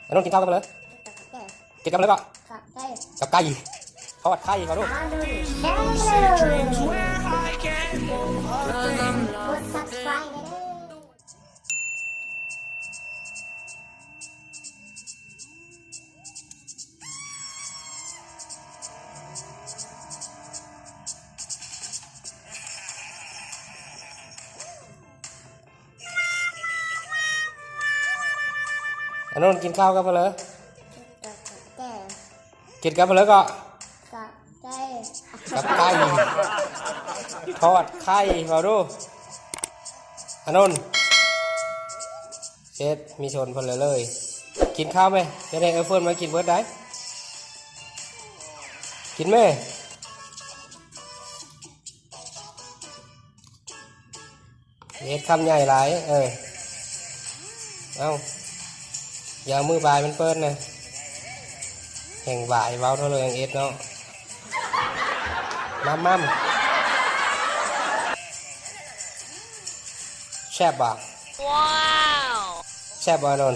อันนู้นกินข้าวกันเลยกินกันเลยก็กับไก่ทอดไข่เขาดูอันนู้นกินข้าวกันไปเลยกินกันไปเลยก็กับไก่ทอดไข่เขาดูอันนู้นเช็ดมีชนพลเลยกินข้าวไหมจะได้เฟิร์นมากินเบิร์ดได้กินไหมเอ็ดคำใหญ่หลายเอาอย่ามือบายมันเปิ้ลนะแห่งบ่ายเว้าเท่าเลยเอ็ดเนาะมั่มแซ่บบ่ว้าวแซ่บบ่นน